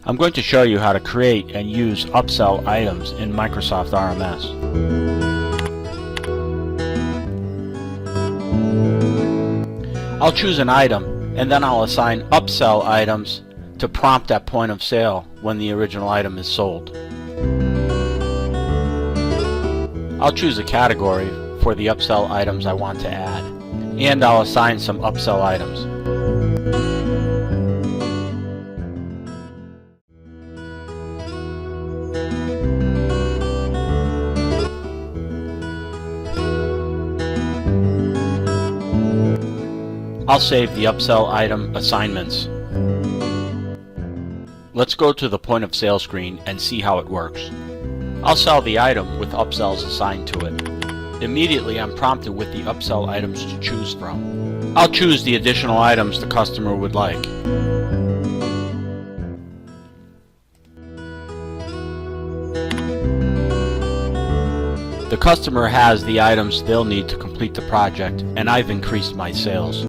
I'm going to show you how to create and use upsell items in Microsoft RMS. I'll choose an item and then I'll assign upsell items to prompt at point of sale when the original item is sold. I'll choose a category for the upsell items I want to add, and I'll assign some upsell items. I'll save the upsell item assignments. Let's go to the point of sale screen and see how it works. I'll sell the item with upsells assigned to it. Immediately I'm prompted with the upsell items to choose from. I'll choose the additional items the customer would like. The customer has the items they'll need to complete the project, and I've increased my sales.